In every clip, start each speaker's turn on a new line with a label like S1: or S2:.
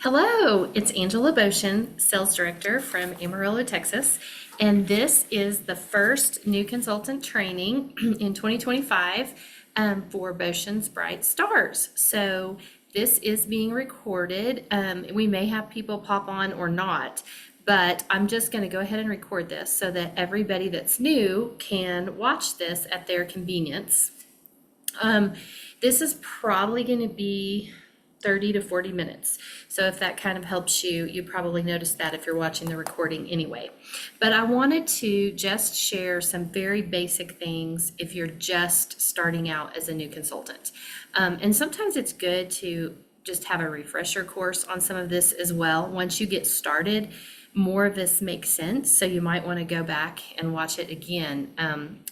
S1: Hello, it's Angela Boshin, Sales Director from Amarillo, Texas, and this is the first new consultant training in 2025 for Boshin's Bright Stars. So this is being recorded. We may have people pop on or not, but I'm just going to go ahead and record this so that everybody that's new can watch this at their convenience. This is probably going to be 30 to 40 minutes. So if that kind of helps you, you probably noticed that if you're watching the recording anyway. But I wanted to just share some very basic things if you're just starting out as a new consultant. And sometimes it's good to just have a refresher course on some of this as well. Once you get started, more of this makes sense. So you might want to go back and watch it again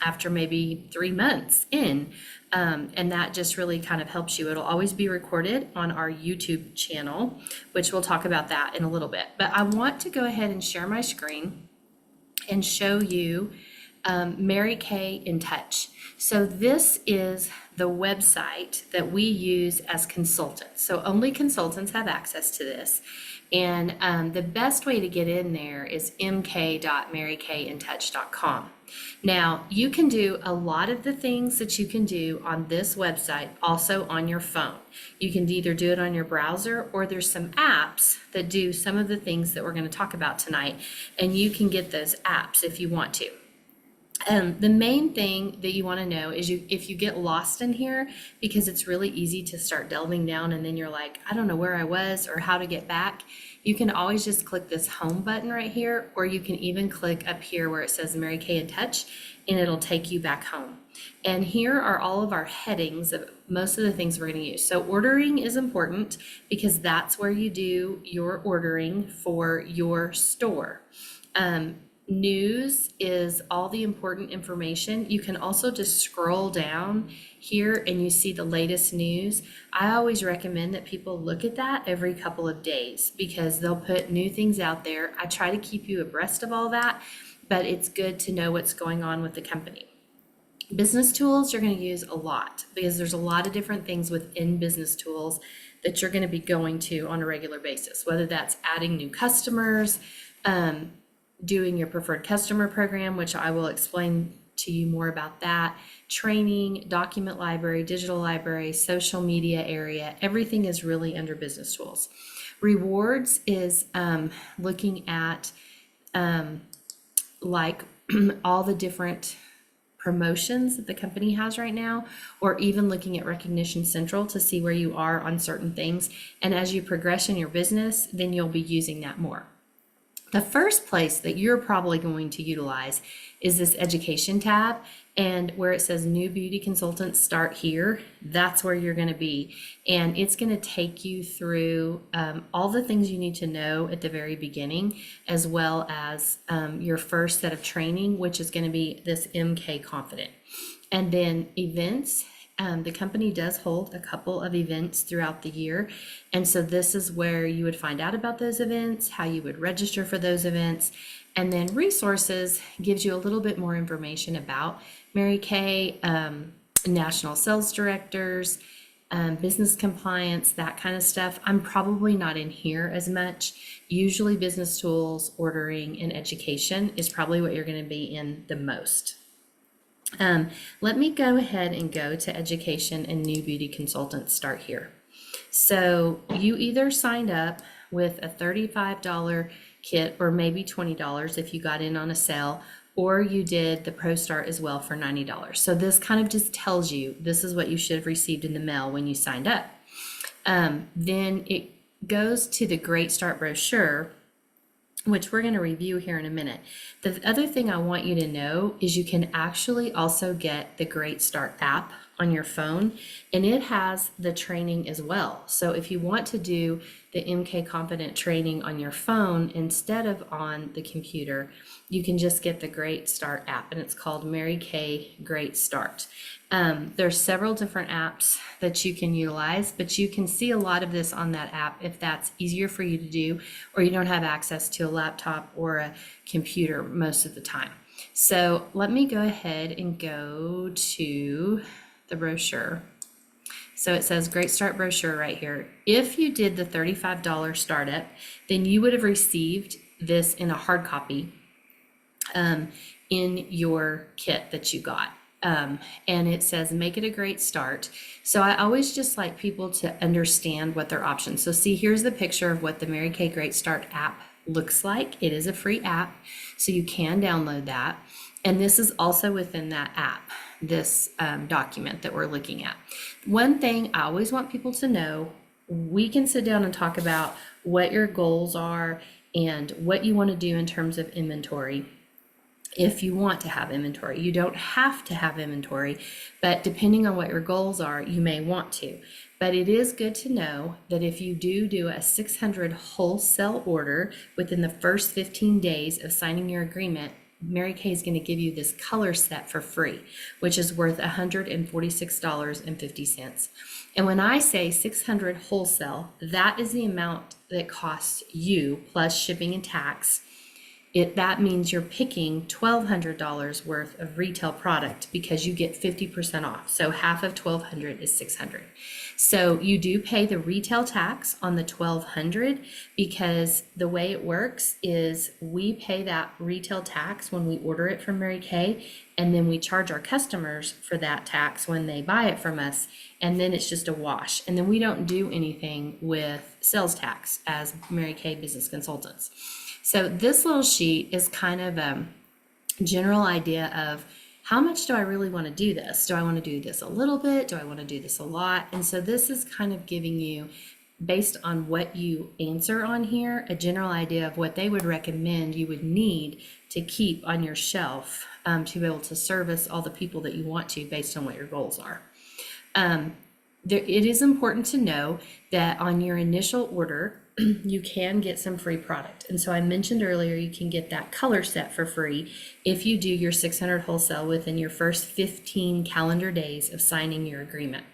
S1: after maybe 3 months in. And that just really kind of helps you. It'll always be recorded on our YouTube channel, which we'll talk about that in a little bit. But I want to go ahead and share my screen and show you Mary Kay in Touch. So this is the website that we use as consultants. So only consultants have access to this. And the best way to get in there is mk.marykayintouch.com. Now, you can do a lot of the things that you can do on this website also on your phone. You can either do it on your browser, or there's some apps that do some of the things that we're going to talk about tonight, and you can get those apps if you want to. The main thing that you want to know is if you get lost in here, because it's really easy to start delving down and then you're like, I don't know where I was or how to get back. You can always just click this home button right here, or you can even click up here where it says Mary Kay in Touch, and it'll take you back home. And here are all of our headings of most of the things we're going to use. So ordering is important because that's where you do your ordering for your store. News is all the important information. You can also just scroll down here and you see the latest news. I always recommend that people look at that every couple of days because they'll put new things out there. I try to keep you abreast of all that, but it's good to know what's going on with the company. Business tools you're going to use a lot because there's a lot of different things within business tools that you're going to be going to on a regular basis, whether that's adding new customers, doing your preferred customer program, which I will explain to you more about that, training, document library, digital library, social media area, everything is really under business tools. Rewards is looking at like all the different promotions that the company has right now, or even looking at Recognition Central to see where you are on certain things. And as you progress in your business, then you'll be using that more. The first place that you're probably going to utilize is this education tab, and where it says new beauty consultants start here, that's where you're going to be. And it's going to take you through all the things you need to know at the very beginning, as well as your first set of training, which is going to be this MK Confident. And then events. The company does hold a couple of events throughout the year. And so this is where you would find out about those events, how you would register for those events. And then resources gives you a little bit more information about Mary Kay, national sales directors, business compliance, that kind of stuff. I'm probably not in here as much. Usually business tools, ordering, and education is probably what you're going to be in the most. Let me go ahead and go to education and new beauty consultants start here. So you either signed up with a $35 kit or maybe $20 if you got in on a sale, or you did the Pro Start as well for $90. So this kind of just tells you this is what you should have received in the mail when you signed up. Then it goes to the Great Start brochure, which we're going to review here in a minute. The other thing I want you to know is you can actually also get the Great Start app on your phone, and it has the training as well. So if you want to do the MK Confident training on your phone instead of on the computer, you can just get the Great Start app, and it's called Mary Kay Great Start. There's several different apps that you can utilize, but you can see a lot of this on that app if that's easier for you to do, or you don't have access to a laptop or a computer most of the time. So let me go ahead and go to the brochure. So it says Great Start brochure right here. If you did the $35 startup, then you would have received this in a hard copy in your kit that you got. And it says, make it a great start. So I always just like people to understand what their options. So see, here's the picture of what the Mary Kay Great Start app looks like. It is a free app, so you can download that. And this is also within that app, this document that we're looking at. One thing I always want people to know, we can sit down and talk about what your goals are and what you want to do in terms of inventory. If you want to have inventory, you don't have to have inventory, but depending on what your goals are, you may want to. But it is good to know that if you do a 600 wholesale order within the first 15 days of signing your agreement, Mary Kay is going to give you this color set for free, which is worth $146.50. And when I say 600 wholesale, that is the amount that costs you plus shipping and tax. That means you're picking $1,200 worth of retail product because you get 50% off. So half of $1,200 is $600. So you do pay the retail tax on the $1,200 because the way it works is we pay that retail tax when we order it from Mary Kay, and then we charge our customers for that tax when they buy it from us, and then it's just a wash. And then we don't do anything with sales tax as Mary Kay business consultants. So this little sheet is kind of a general idea of how much do I really want to do this? Do I want to do this a little bit? Do I want to do this a lot? And so this is kind of giving you, based on what you answer on here, a general idea of what they would recommend you would need to keep on your shelf to be able to service all the people that you want to based on what your goals are. It is important to know that on your initial order, you can get some free product. And so I mentioned earlier, you can get that color set for free if you do your 600 wholesale within your first 15 calendar days of signing your agreement.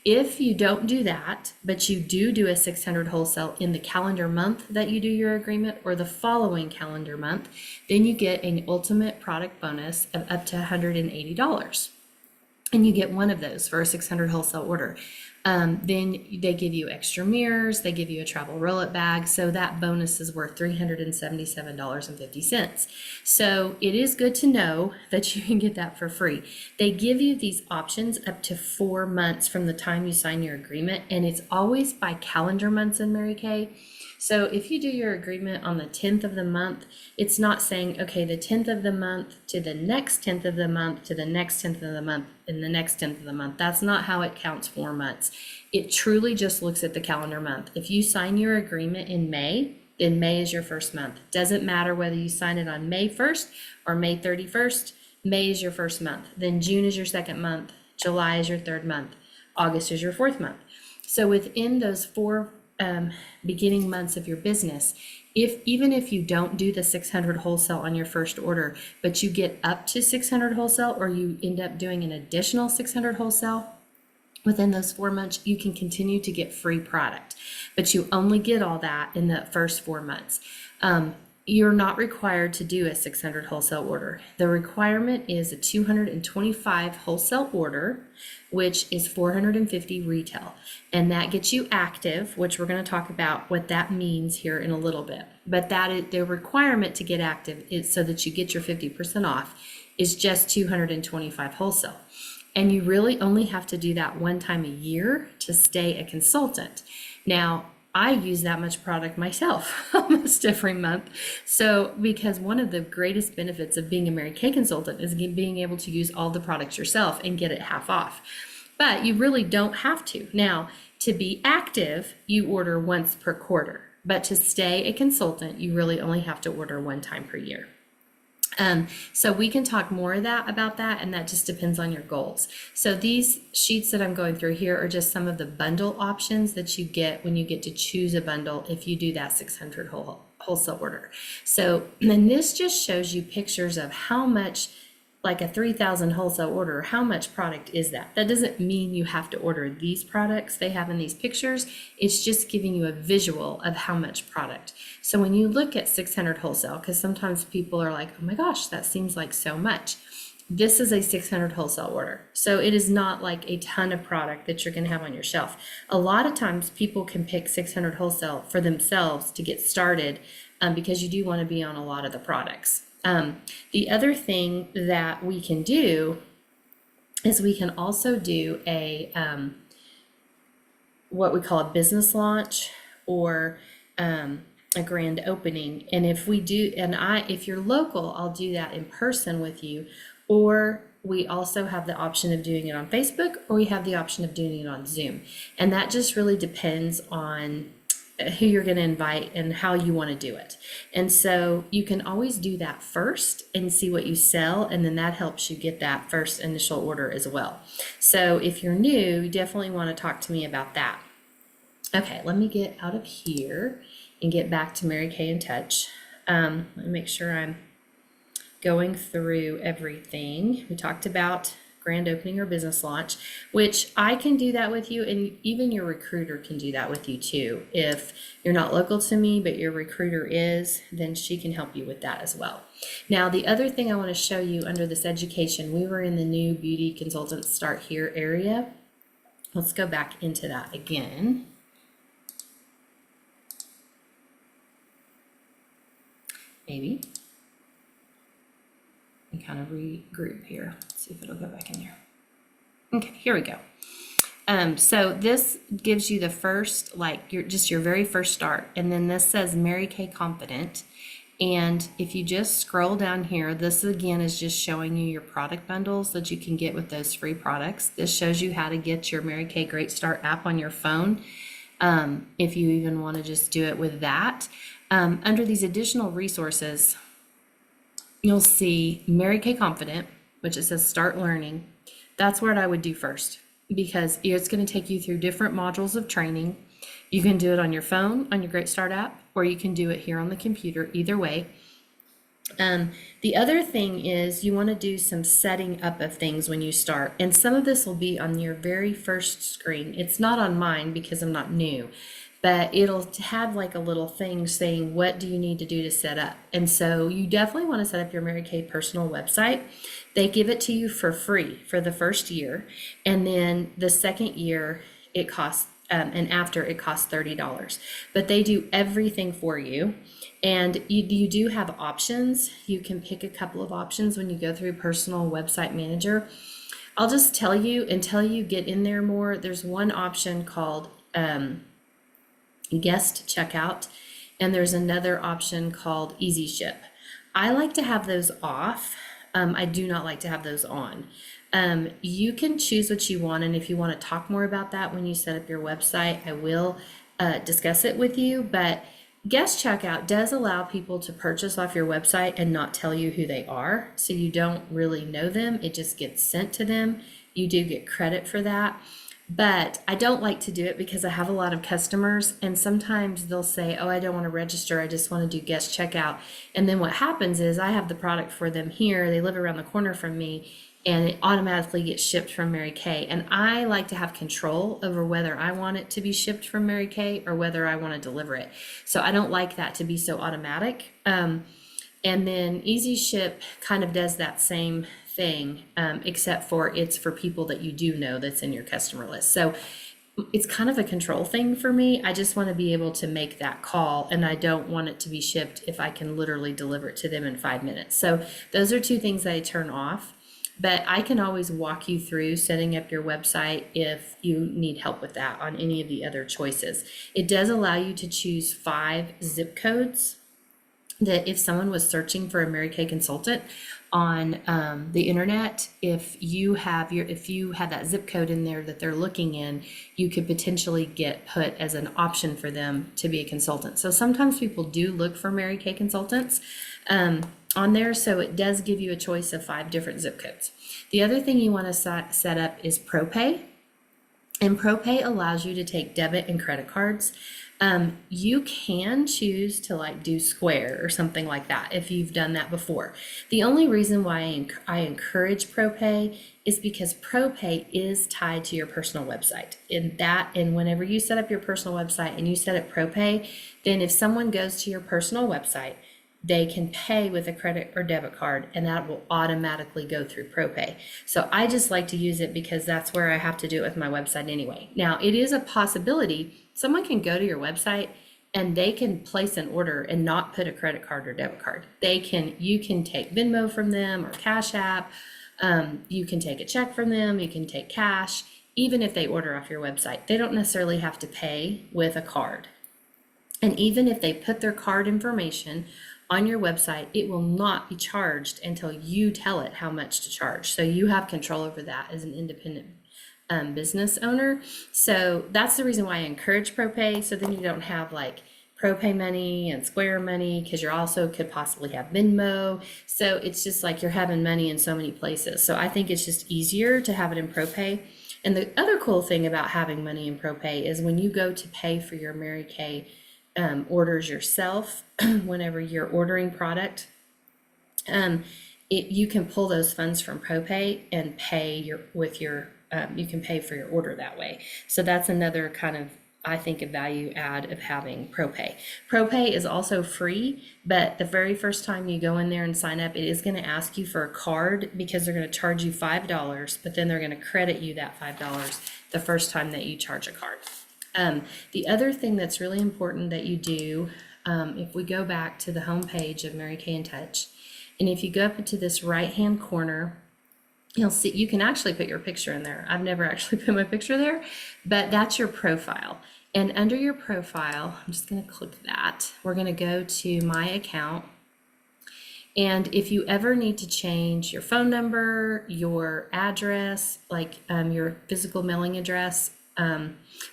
S1: If you don't do that, but you do a 600 wholesale in the calendar month that you do your agreement or the following calendar month, then you get an ultimate product bonus of up to $180. And you get one of those for a 600 wholesale order. Then they give you extra mirrors, they give you a travel roll-up bag, so that bonus is worth $377.50. So it is good to know that you can get that for free. They give you these options up to 4 months from the time you sign your agreement, and it's always by calendar months in Mary Kay. So if you do your agreement on the 10th of the month, it's not saying, okay, the 10th of the month to the next 10th of the month to the next 10th of the month and the next 10th of the month. That's not how it counts 4 months. It truly just looks at the calendar month. If you sign your agreement in May, then May is your first month. Doesn't matter whether you sign it on May 1st or May 31st, May is your first month. Then June is your second month, July is your third month, August is your fourth month. So within those 4 beginning months of your business, even if you don't do the 600 wholesale on your first order, but you get up to 600 wholesale or you end up doing an additional 600 wholesale within those 4 months, you can continue to get free product, but you only get all that in the first 4 months. You're not required to do a 600 wholesale order. The requirement is a 225 wholesale order, which is 450 retail. And that gets you active, which we're going to talk about what that means here in a little bit. But that is the requirement to get active is so that you get your 50% off is just 225 wholesale. And you really only have to do that one time a year to stay a consultant. Now, I use that much product myself almost every month. So, because one of the greatest benefits of being a Mary Kay consultant is being able to use all the products yourself and get it half off. But you really don't have to. Now, to be active, you order once per quarter. But to stay a consultant, you really only have to order one time per year. So we can talk more about that, and that just depends on your goals. So these sheets that I'm going through here are just some of the bundle options that you get when you get to choose a bundle if you do that 600 wholesale order. So, and this just shows you pictures of how much, like a 3,000 wholesale order, how much product is that? That doesn't mean you have to order these products they have in these pictures. It's just giving you a visual of how much product. So when you look at 600 wholesale, because sometimes people are like, oh my gosh, that seems like so much. this is a 600 wholesale order. So it is not like a ton of product that you're going to have on your shelf. A lot of times people can pick 600 wholesale for themselves to get started, because you do want to be on a lot of the products. The other thing that we can do is we can also do a what we call a business launch, or a grand opening. And if we do, if you're local, I'll do that in person with you, or we also have the option of doing it on Facebook, or we have the option of doing it on Zoom. And that just really depends on who you're going to invite and how you want to do it. And so you can always do that first and see what you sell, and then that helps you get that first initial order as well. So if you're new, you definitely want to talk to me about that. Okay, let me get out of here and get back to Mary Kay in Touch. Let me make sure I'm going through everything. We talked about grand opening or business launch, which I can do that with you, and even your recruiter can do that with you too. If you're not local to me, but your recruiter is, then she can help you with that as well. Now, the other thing I want to show you under this education, we were in the new beauty consultants start here area. Let's go back into that again. Maybe. And kind of regroup here. Let's see if it'll go back in there. Okay, here we go. So this gives you the first, like your very first start. And then this says Mary Kay Confident. And if you just scroll down here, this again is just showing you your product bundles that you can get with those free products. This shows you how to get your Mary Kay Great Start app on your phone. If you even want to just do it with that. Under these additional resources, you'll see Mary Kay Confident, which it says Start Learning. That's what I would do first, because it's going to take you through different modules of training. You can do it on your phone, on your Great Start app, or you can do it here on the computer, either way. The other thing is you want to do some setting up of things when you start. And some of this will be on your very first screen. It's not on mine because I'm not new, but it'll have like a little thing saying, what do you need to do to set up? And so you definitely want to set up your Mary Kay personal website. They give it to you for free for the first year. And then the second year it costs, and after it costs $30, but they do everything for you. And you do have options. You can pick a couple of options when you go through Personal Website Manager. I'll just tell you until you get in there more. There's one option called Guest Checkout, and there's another option called Easy Ship. I like to have those off. I do not like to have those on. You can choose what you want, and if you want to talk more about that when you set up your website, I will discuss it with you. But Guest Checkout does allow people to purchase off your website and not tell you who they are, so you don't really know them. It just gets sent to them. You do get credit for that. But I don't like to do it because I have a lot of customers, and sometimes they'll say, oh, I don't want to register, I just want to do guest checkout. And then what happens is I have the product for them here, they live around the corner from me, and it automatically gets shipped from Mary Kay. And I like to have control over whether I want it to be shipped from Mary Kay or whether I want to deliver it. So I don't like that to be so automatic. And then Easy Ship kind of does that same thing, except for it's for people that you do know that's in your customer list. So it's kind of a control thing for me. I just want to be able to make that call, and I don't want it to be shipped if I can literally deliver it to them in 5 minutes. So those are two things that I turn off, but I can always walk you through setting up your website if you need help with that on any of the other choices. It does allow you to choose 5 zip codes that if someone was searching for a Mary Kay consultant on the internet, if you have that zip code in there that they're looking in, you could potentially get put as an option for them to be a consultant. So sometimes people do look for Mary Kay consultants on there, so it does give you a choice of 5 different zip codes. The other thing you want to set up is ProPay, and ProPay allows you to take debit and credit cards. You can choose to like do Square or something like that if you've done that before. The only reason why I encourage ProPay is because ProPay is tied to your personal website. And whenever you set up your personal website and you set up ProPay, then if someone goes to your personal website, they can pay with a credit or debit card, and that will automatically go through ProPay. So I just like to use it because that's where I have to do it with my website anyway. Now, it is a possibility someone can go to your website and they can place an order and not put a credit card or debit card. You can take Venmo from them or Cash App. You can take a check from them. You can take cash, even if they order off your website. They don't necessarily have to pay with a card. And even if they put their card information on your website, it will not be charged until you tell it how much to charge. So you have control over that as an independent business owner. So that's the reason why I encourage ProPay. So then you don't have like ProPay money and Square money, because you also could possibly have Venmo. So it's just like you're having money in so many places. So I think it's just easier to have it in ProPay. And the other cool thing about having money in ProPay is when you go to pay for your Mary Kay orders yourself, whenever you're ordering product, you can pull those funds from ProPay and pay you can pay for your order that way. So that's another kind of, I think, a value add of having ProPay. ProPay is also free, but the very first time you go in there and sign up, it is going to ask you for a card because they're going to charge you $5, but then they're going to credit you that $5 the first time that you charge a card. The other thing that's really important that you do, if we go back to the home page of Mary Kay in Touch, and if you go up into this right-hand corner, you'll see you can actually put your picture in there. I've never actually put my picture there, but that's your profile. And under your profile, I'm just going to click that. We're going to go to my account. And if you ever need to change your phone number, your address, like your physical mailing address,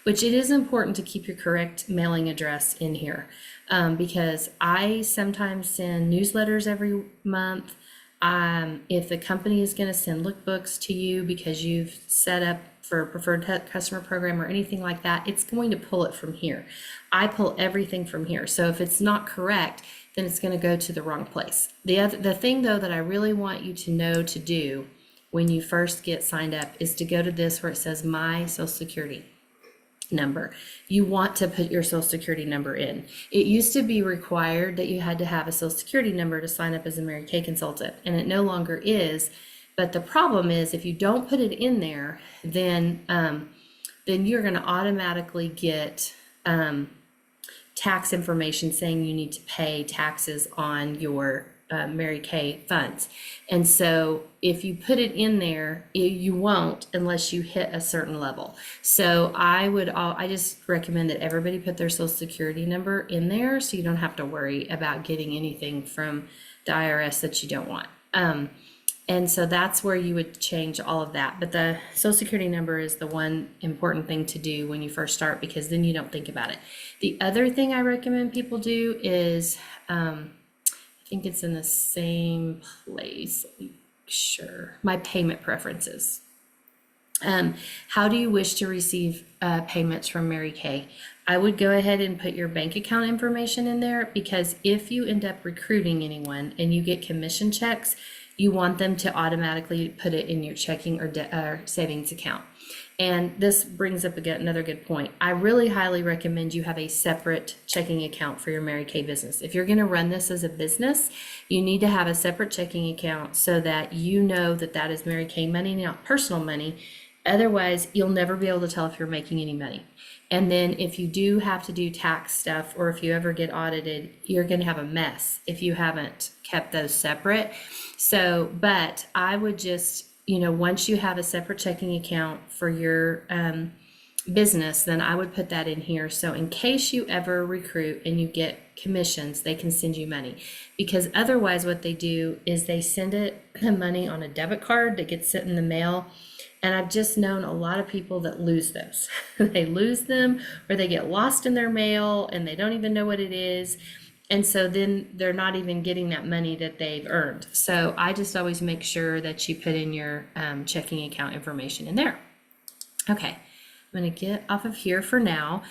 S1: which it is important to keep your correct mailing address in here, because I sometimes send newsletters every month. If the company is going to send lookbooks to you because you've set up for a preferred customer program or anything like that, it's going to pull it from here. I pull everything from here. So if it's not correct, then it's going to go to the wrong place. The thing though that I really want you to know to do when you first get signed up is to go to this where it says my social security number. You want to put your social security number in. It used to be required that you had to have a social security number to sign up as a Mary Kay consultant, and it no longer is. But the problem is if you don't put it in there, then you're going to automatically get tax information saying you need to pay taxes on your Mary Kay funds. And so if you put it in there, you won't unless you hit a certain level. So I just recommend that everybody put their social security number in there so you don't have to worry about getting anything from the IRS that you don't want. And so that's where you would change all of that. But the social security number is the one important thing to do when you first start, because then you don't think about it. The other thing I recommend people do is, I think it's in the same place. Let me make sure. My payment preferences. How do you wish to receive payments from Mary Kay? I would go ahead and put your bank account information in there, because if you end up recruiting anyone and you get commission checks, you want them to automatically put it in your checking or savings account. And this brings up again another good point. I really highly recommend you have a separate checking account for your Mary Kay business. If you're going to run this as a business, you need to have a separate checking account so that you know that that is Mary Kay money, not personal money. Otherwise, you'll never be able to tell if you're making any money. And then if you do have to do tax stuff, or if you ever get audited, you're going to have a mess if you haven't kept those separate. So, but I would just, once you have a separate checking account for your business, then I would put that in here. So in case you ever recruit and you get commissions, they can send you money. Because otherwise what they do is they send the money on a debit card that gets sent in the mail. And I've just known a lot of people that lose those. They lose them, or they get lost in their mail and they don't even know what it is. And so then they're not even getting that money that they've earned. So I just always make sure that you put in your checking account information in there. Okay, I'm going to get off of here for now.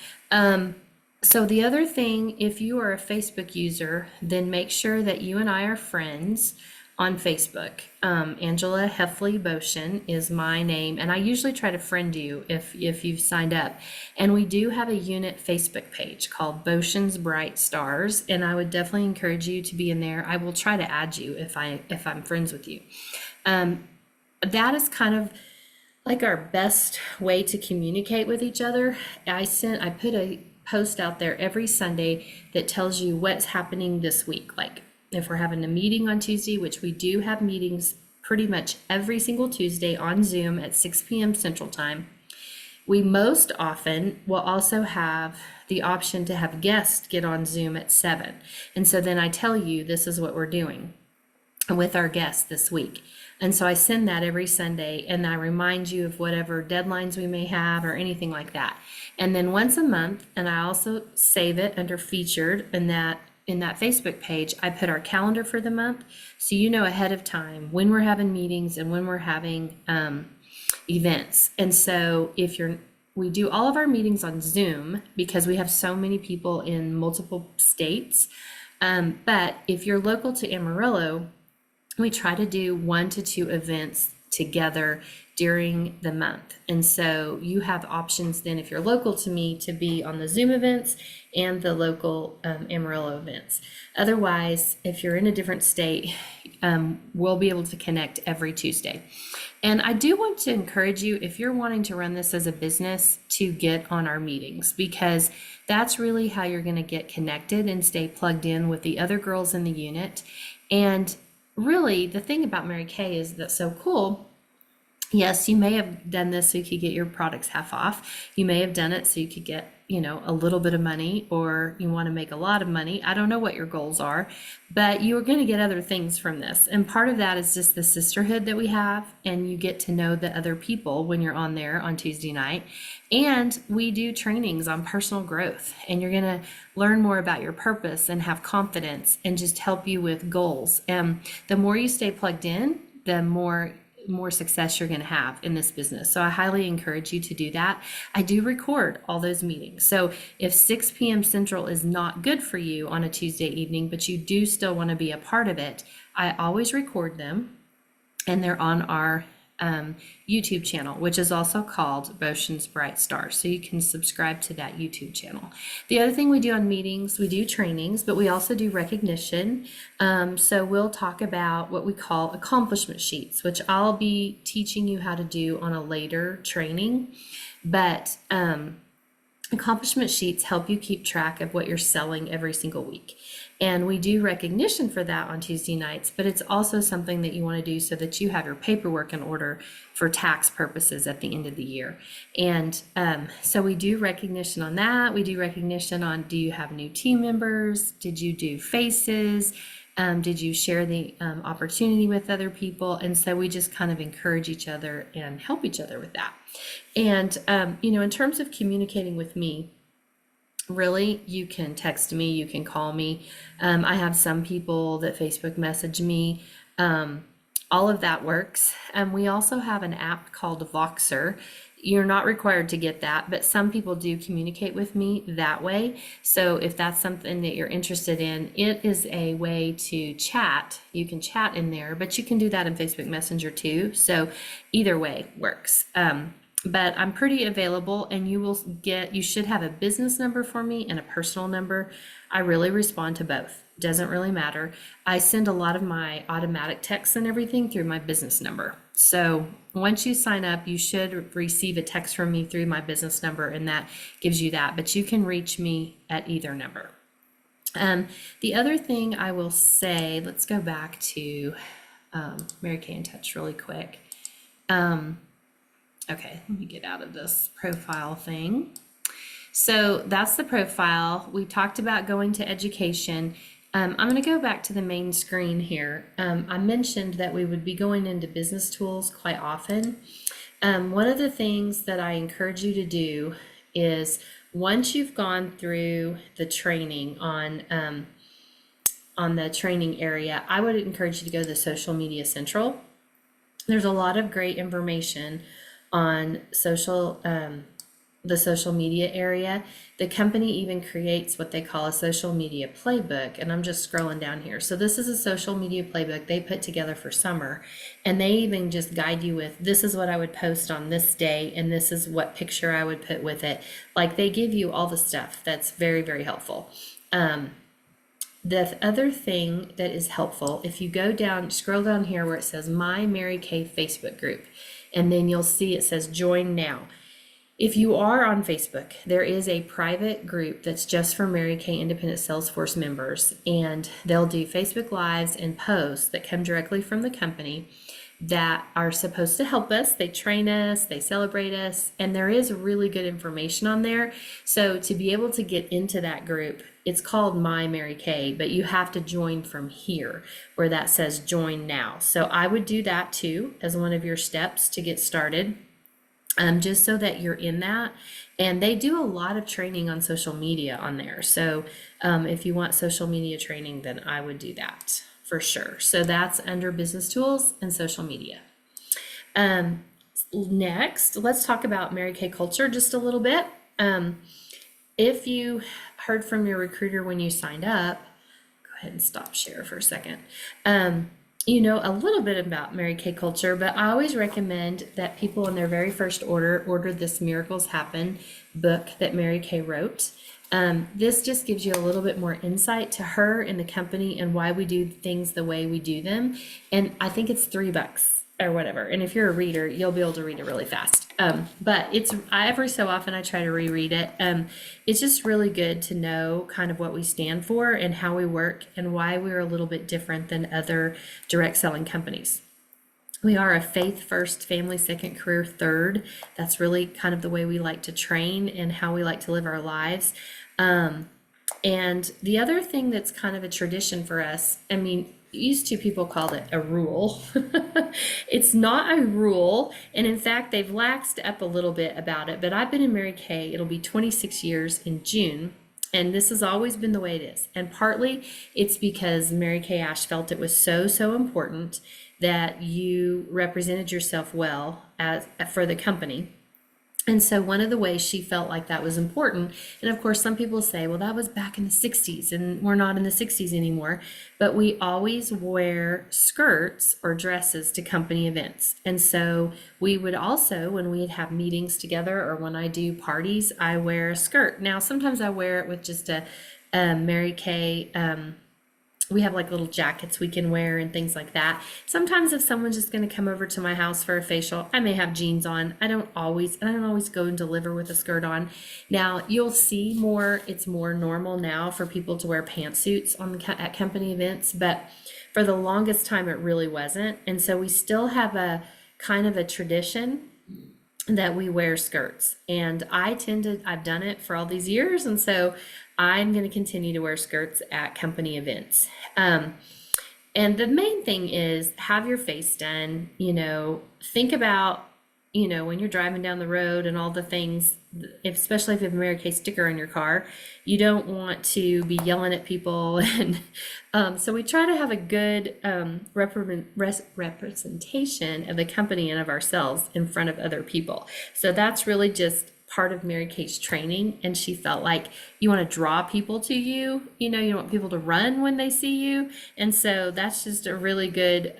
S1: So the other thing, if you are a Facebook user, then make sure that you and I are friends on Facebook. Angela Heffley Boshin is my name, and I usually try to friend you if you've signed up. And we do have a unit Facebook page called Boshin's Bright Stars, and I would definitely encourage you to be in there. I will try to add you if I'm friends with you. That is kind of like our best way to communicate with each other. I put a post out there every Sunday that tells you what's happening this week. Like if we're having a meeting on Tuesday, which we do have meetings pretty much every single Tuesday on Zoom at 6 p.m. Central Time. We most often will also have the option to have guests get on Zoom at 7. And so then I tell you, this is what we're doing with our guests this week. And so I send that every Sunday, and I remind you of whatever deadlines we may have or anything like that. And then once a month, and I also save it under featured in that Facebook page, I put our calendar for the month, so you know ahead of time when we're having meetings and when we're having events. And so we do all of our meetings on Zoom because we have so many people in multiple states. But if you're local to Amarillo, we try to do 1 to 2 events together during the month. And so you have options then, if you're local to me, to be on the Zoom events and the local Amarillo events. Otherwise, if you're in a different state, we'll be able to connect every Tuesday. And I do want to encourage you, if you're wanting to run this as a business, to get on our meetings, because that's really how you're going to get connected and stay plugged in with the other girls in the unit. And really, the thing about Mary Kay is that's so cool. Yes, you may have done this so you could get your products half off. You may have done it so you could get, a little bit of money, or you want to make a lot of money. I don't know what your goals are, but you are going to get other things from this. And part of that is just the sisterhood that we have, and you get to know the other people when you're on there on Tuesday night. And we do trainings on personal growth, and you're going to learn more about your purpose and have confidence and just help you with goals. And the more you stay plugged in, the more success you're going to have in this business. So I highly encourage you to do that. I do record all those meetings. So if 6 p.m. Central is not good for you on a Tuesday evening, but you do still want to be a part of it, I always record them, and they're on our YouTube channel, which is also called Boshin's Bright Stars. So you can subscribe to that YouTube channel. The other thing we do on meetings, we do trainings, but we also do recognition. So we'll talk about what we call accomplishment sheets, which I'll be teaching you how to do on a later training. But accomplishment sheets help you keep track of what you're selling every single week. And we do recognition for that on Tuesday nights, but it's also something that you want to do so that you have your paperwork in order for tax purposes at the end of the year. And so we do recognition on that. We do recognition on, do you have new team members? Did you do faces? Did you share the opportunity with other people? And so we just kind of encourage each other and help each other with that. And, in terms of communicating with me, really, you can text me, you can call me. I have some people that Facebook message me. All of that works. We also have an app called Voxer. You're not required to get that, but some people do communicate with me that way. So if that's something that you're interested in, it is a way to chat. You can chat in there, but you can do that in Facebook Messenger too. So either way works. But I'm pretty available, and you should have a business number for me and a personal number. I really respond to both. Doesn't really matter. I send a lot of my automatic texts and everything through my business number. So once you sign up, you should receive a text from me through my business number, and that gives you that. But you can reach me at either number. The other thing I will say, let's go back to Mary Kay in Touch really quick. Okay, let me get out of this profile thing. So that's the profile. We talked about going to education. I'm going to go back to the main screen here. I mentioned that we would be going into business tools quite often. One of the things that I encourage you to do is, once you've gone through the training on the training area, I would encourage you to go to the Social Media Central. There's a lot of great information on social the social media area, the company even creates what they call a social media playbook. And I'm just scrolling down here. So this is a social media playbook they put together for summer. And they even just guide you with, this is what I would post on this day, and this is what picture I would put with it. Like, they give you all the stuff that's very, very helpful. The other thing that is helpful, if you go down, scroll down here where it says My Mary Kay Facebook group, and then you'll see it says join now. If you are on Facebook, there is a private group that's just for Mary Kay Independent Salesforce members, and they'll do Facebook Lives and posts that come directly from the company that are supposed to help us. They train us, they celebrate us, and there is really good information on there. So to be able to get into that group, it's called My Mary Kay, but you have to join from here where that says join now. So I would do that too as one of your steps to get started. Just so that you're in that. And they do a lot of training on social media on there. So if you want social media training, then I would do that for sure. So that's under business tools and social media. Next, let's talk about Mary Kay culture just a little bit. If you heard from your recruiter when you signed up, go ahead and stop share for a second. You know a little bit about Mary Kay culture, but I always recommend that people in their very first order this Miracles Happen book that Mary Kay wrote. This just gives you a little bit more insight to her and the company and why we do things the way we do them. And I think it's $3 or whatever. And if you're a reader, you'll be able to read it really fast. But every so often I try to reread it. It's just really good to know kind of what we stand for and how we work and why we're a little bit different than other direct selling companies. We are a faith first, family second, career third. That's really kind of the way we like to train and how we like to live our lives. And the other thing that's kind of a tradition for us, I mean, used to people called it a rule. It's not a rule. And in fact, they've laxed up a little bit about it, but I've been in Mary Kay. It'll be 26 years in June. And this has always been the way it is. And partly it's because Mary Kay Ash felt it was so, so important that you represented yourself well for the company. And so one of the ways she felt like that was important, and of course some people say, well, that was back in the 60s and we're not in the 60s anymore, but we always wear skirts or dresses to company events. And so we would also, when we'd have meetings together or when I do parties, I wear a skirt. Now, sometimes I wear it with just a Mary Kay, we have like little jackets we can wear and things like that. Sometimes if someone's just going to come over to my house for a facial, I may have jeans on. I don't always go and deliver with a skirt on. Now you'll see it's more normal now for people to wear pantsuits at company events, but for the longest time it really wasn't. And so we still have a kind of a tradition that we wear skirts, and I've done it for all these years, and so I'm going to continue to wear skirts at company events. And the main thing is have your face done, think about, when you're driving down the road and all the things, especially if you have a Mary Kay sticker on your car, you don't want to be yelling at people. And so we try to have a good representation of the company and of ourselves in front of other people. So that's really just part of Mary Kay's training, and she felt like you want to draw people to you, you want people to run when they see you, and so that's just a really good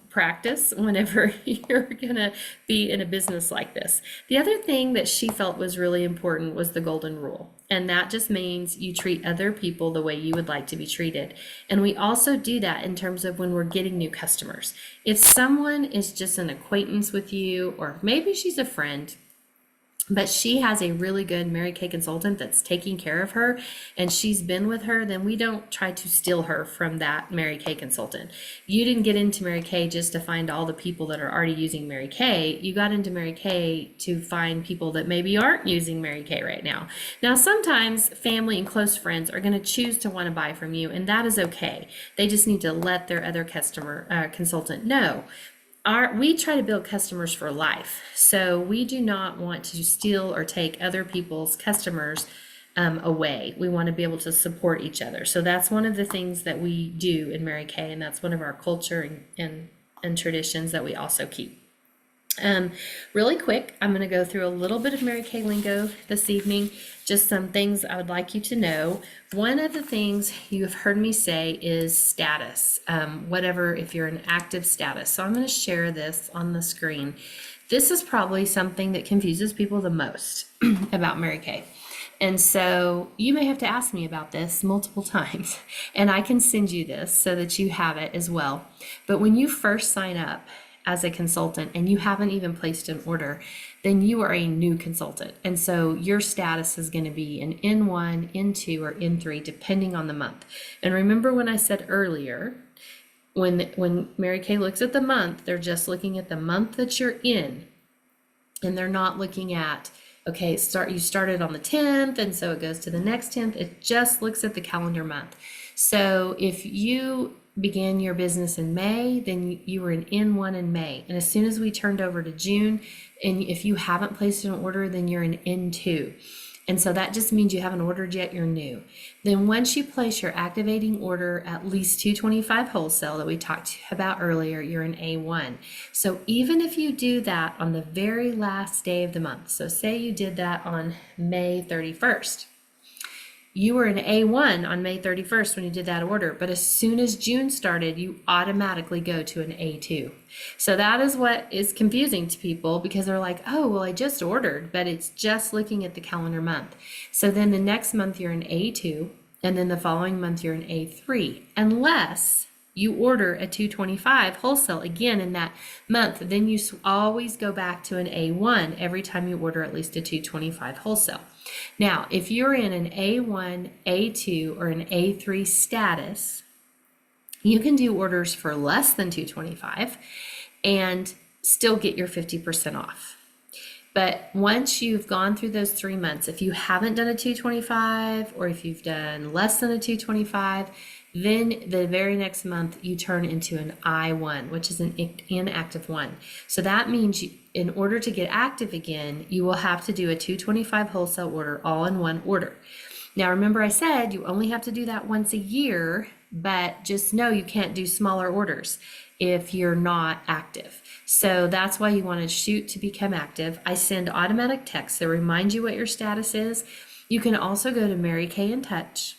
S1: practice whenever you're gonna be in a business like this. The other thing that she felt was really important was the golden rule, and that just means you treat other people the way you would like to be treated. And we also do that in terms of when we're getting new customers. If someone is just an acquaintance with you, or maybe she's a friend, but she has a really good Mary Kay consultant that's taking care of her and she's been with her, then we don't try to steal her from that Mary Kay consultant. You didn't get into Mary Kay just to find all the people that are already using Mary Kay. You got into Mary Kay to find people that maybe aren't using Mary Kay right now. Now, sometimes family and close friends are going to choose to want to buy from you, and that is okay. They just need to let their other consultant know. We try to build customers for life. So we do not want to steal or take other people's customers away. We want to be able to support each other. So that's one of the things that we do in Mary Kay, and that's one of our culture and traditions that we also keep. Really quick, I'm going to go through a little bit of Mary Kay lingo this evening, just some things I would like you to know. One of the things you have heard me say is status, whatever, if you're in active status. So I'm going to share this on the screen. This is probably something that confuses people the most about Mary Kay. And so you may have to ask me about this multiple times, and I can send you this so that you have it as well. But when you first sign up as a consultant and you haven't even placed an order, then you are a new consultant. And so your status is going to be an N1, N2, or N3, depending on the month. And remember when I said earlier, when Mary Kay looks at the month, they're just looking at the month that you're in. And they're not looking at, okay, you started on the 10th, and so it goes to the next 10th. It just looks at the calendar month. So if you began your business in May, then you were in N1 in May. And as soon as we turned over to June, and if you haven't placed an order, then you're in N2. And so that just means you haven't ordered yet, you're new. Then once you place your activating order, at least 225 wholesale that we talked about earlier, you're in A1. So even if you do that on the very last day of the month, so say you did that on May 31st, you were in A1 on May 31st when you did that order, but as soon as June started, you automatically go to an A2. So that is what is confusing to people, because they're like, oh, well, I just ordered, but it's just looking at the calendar month. So then the next month you're in A2, and then the following month you're in A3, unless you order a 225 wholesale again in that month. Then you always go back to an A1 every time you order at least a 225 wholesale. Now, if you're in an A1, A2, or an A3 status, you can do orders for less than 225 and still get your 50% off. But once you've gone through those 3 months, if you haven't done a 225, or if you've done less than a 225, then the very next month you turn into an I1, which is an inactive one. So that means in order to get active again, you will have to do a 225 wholesale order all in one order. Now, remember I said you only have to do that once a year, but just know you can't do smaller orders if you're not active. So that's why you want to shoot to become active. I send automatic texts that remind you what your status is. You can also go to Mary Kay in Touch.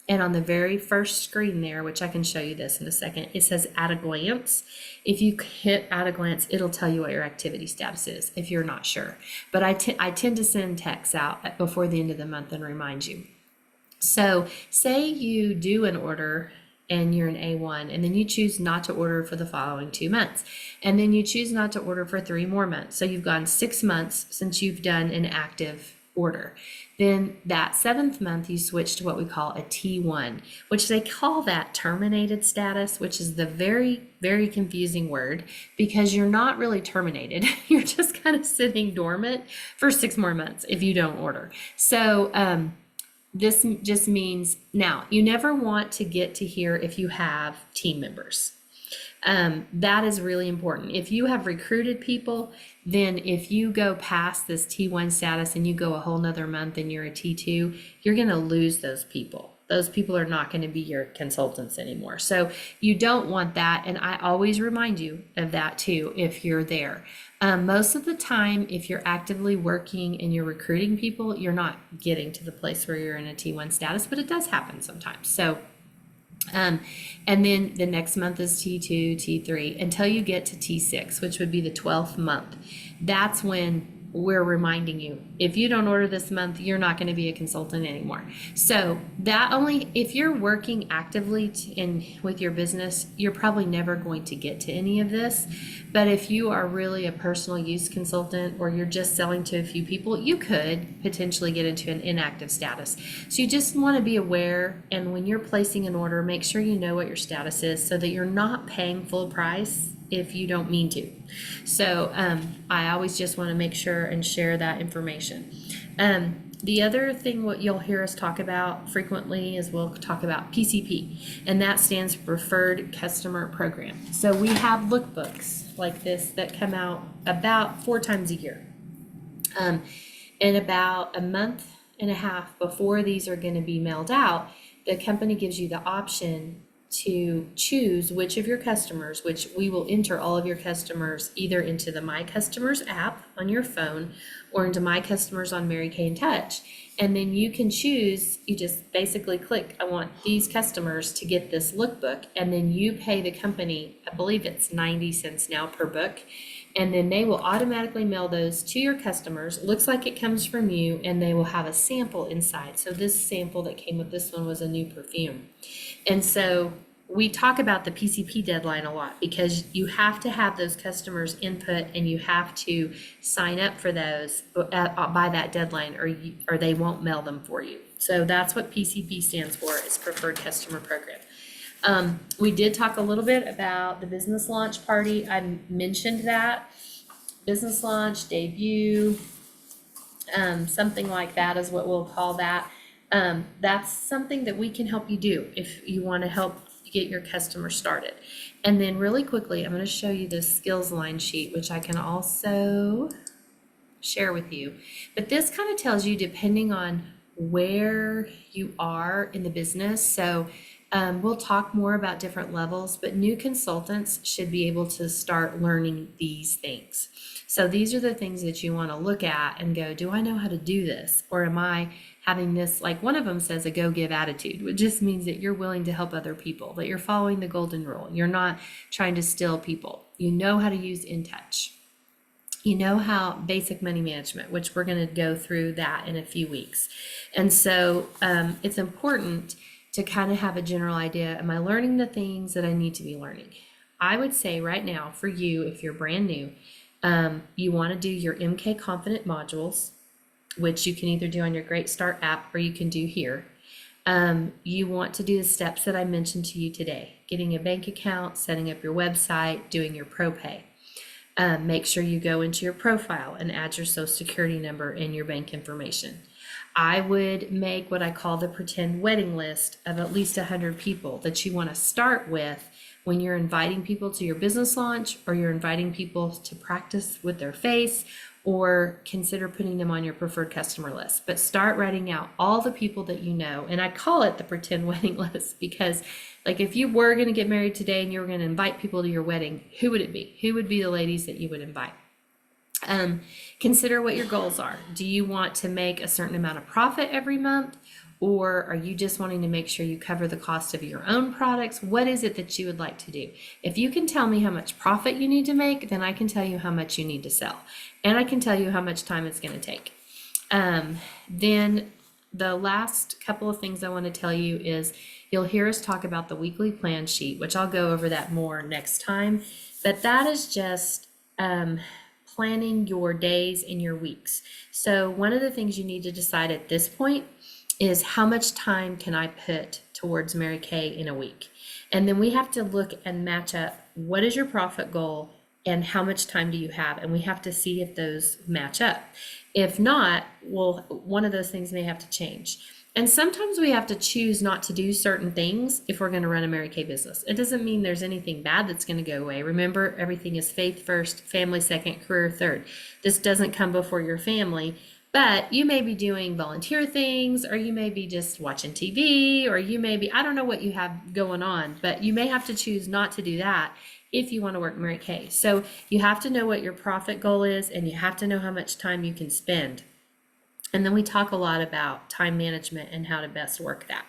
S1: And on the very first screen there, which I can show you this in a second, it says at a glance. If you hit at a glance, it'll tell you what your activity status is if you're not sure. But I tend to send texts out before the end of the month and remind you. So say you do an order and you're in A1, and then you choose not to order for the following 2 months. And then you choose not to order for 3 more months. So you've gone 6 months since you've done an active order. Then that 7th month, you switch to what we call a T1, which they call that terminated status, which is the very, very confusing word, because you're not really terminated. You're just kind of sitting dormant for 6 more months if you don't order. So this just means, now, you never want to get to here if you have team members. That is really important. If you have recruited people, then if you go past this T1 status and you go a whole nother month and you're a T2, you're going to lose those people. Those people are not going to be your consultants anymore. So you don't want that. And I always remind you of that too, if you're there. Most of the time, if you're actively working and you're recruiting people, you're not getting to the place where you're in a T1 status, but it does happen sometimes. So and then the next month is T2, T3, until you get to T6, which would be the 12th month. That's when we're reminding you, if you don't order this month, you're not going to be a consultant anymore. So that only, if you're working actively with your business, you're probably never going to get to any of this. But if you are really a personal use consultant, or you're just selling to a few people, you could potentially get into an inactive status. So you just want to be aware, and when you're placing an order, make sure you know what your status is so that you're not paying full price if you don't mean to. So I always just want to make sure and share that information. The other thing what you'll hear us talk about frequently is we'll talk about PCP, and that stands for Preferred Customer Program. So we have lookbooks like this that come out about 4 times a year. And about a month and a half before these are going to be mailed out, the company gives you the option to choose which of your customers, which we will enter all of your customers either into the My Customers app on your phone or into My Customers on Mary Kay in Touch. And then you can choose, you just basically click, I want these customers to get this lookbook, and then you pay the company, I believe it's 90 cents now per book. And then they will automatically mail those to your customers. Looks like it comes from you, and they will have a sample inside. So this sample that came with this one was a new perfume. And so we talk about the PCP deadline a lot because you have to have those customers' input and you have to sign up for those by that deadline, or they won't mail them for you. So that's what PCP stands for, is Preferred Customer Program. We did talk a little bit about the business launch party. I mentioned that. Business launch, debut, something like that is what we'll call that. That's something that we can help you do if you want to help get your customer started. And then really quickly, I'm going to show you this skills line sheet, which I can also share with you. But this kind of tells you, depending on where you are in the business. So we'll talk more about different levels, but new consultants should be able to start learning these things. So these are the things that you want to look at and go, do I know how to do this? Or am I having this, like one of them says, a go give attitude, which just means that you're willing to help other people, that you're following the golden rule. You're not trying to steal people. You know how to use InTouch. You know how basic money management, which we're going to go through that in a few weeks. And so it's important to kind of have a general idea. Am I learning the things that I need to be learning? I would say right now for you, if you're brand new, you want to do your MK Confident modules, which you can either do on your Great Start app or you can do here. You want to do the steps that I mentioned to you today, getting a bank account, setting up your website, doing your ProPay. Make sure you go into your profile and add your social security number and your bank information. I would make what I call the pretend wedding list of at least 100 people that you want to start with when you're inviting people to your business launch, or you're inviting people to practice with their face, or consider putting them on your preferred customer list. But start writing out all the people that you know. And I call it the pretend wedding list because, like, if you were going to get married today and you were going to invite people to your wedding, who would it be? Who would be the ladies that you would invite? Consider what your goals are. Do you want to make a certain amount of profit every month? Or are you just wanting to make sure you cover the cost of your own products? What is it that you would like to do? If you can tell me how much profit you need to make, then I can tell you how much you need to sell. And I can tell you how much time it's going to take. Then the last couple of things I want to tell you is you'll hear us talk about the weekly plan sheet, which I'll go over that more next time. But that is just planning your days and your weeks. So one of the things you need to decide at this point is how much time can I put towards Mary Kay in a week? And then we have to look and match up what is your profit goal and how much time do you have? And we have to see if those match up. If not, well, one of those things may have to change. And sometimes we have to choose not to do certain things if we're going to run a Mary Kay business. It doesn't mean there's anything bad that's going to go away. Remember, everything is faith first, family second, career third. This doesn't come before your family, but you may be doing volunteer things, or you may be just watching TV, or you may be, I don't know what you have going on, but you may have to choose not to do that if you want to work Mary Kay. So you have to know what your profit goal is, and you have to know how much time you can spend. And then we talk a lot about time management and how to best work that.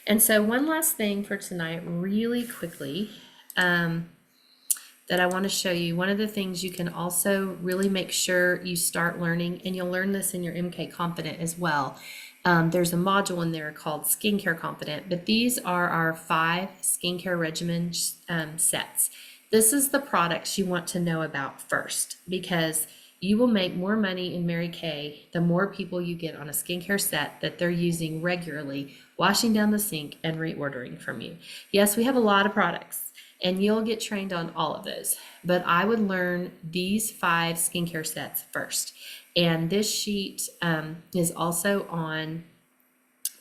S1: And so one last thing for tonight, really quickly, that I want to show you. One of the things you can also really make sure you start learning, and you'll learn this in your MK Confident as well. There's a module in there called Skincare Confident, but these are our 5 skincare regimen sets. This is the products you want to know about first, because you will make more money in Mary Kay the more people you get on a skincare set that they're using regularly, washing down the sink and reordering from you. Yes, we have a lot of products, and you'll get trained on all of those, but I would learn these 5 skincare sets first. And this sheet is also on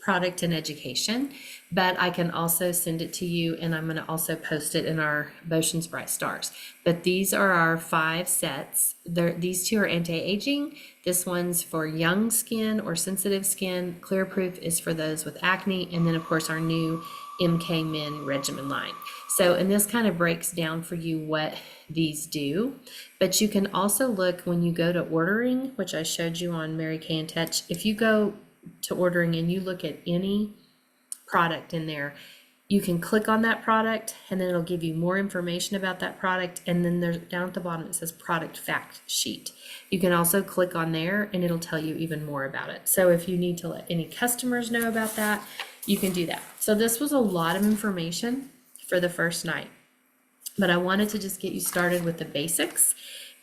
S1: product and education, but I can also send it to you, and I'm going to also post it in our Botions Bright Stars. But these are our 5 sets. These 2 are anti-aging. This one's for young skin or sensitive skin. Clear Proof is for those with acne. And then of course our new MK Men regimen line. So, and this kind of breaks down for you what these do, but you can also look when you go to ordering, which I showed you on Mary Kay and Touch. If you go to ordering and you look at any product in there, you can click on that product and then it'll give you more information about that product. And then there's down at the bottom, it says product fact sheet. You can also click on there and it'll tell you even more about it. So if you need to let any customers know about that, you can do that. So this was a lot of information for the first night, but I wanted to just get you started with the basics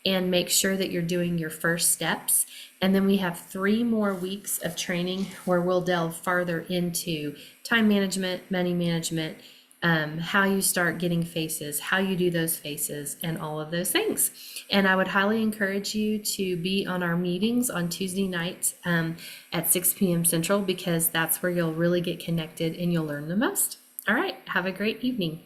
S1: and make sure that you're doing your first steps. And then we have 3 more weeks of training where we'll delve farther into time management, money management, how you start getting faces, how you do those faces, and all of those things. And I would highly encourage you to be on our meetings on Tuesday nights at 6 p.m. Central, because that's where you'll really get connected and you'll learn the most. All right, have a great evening.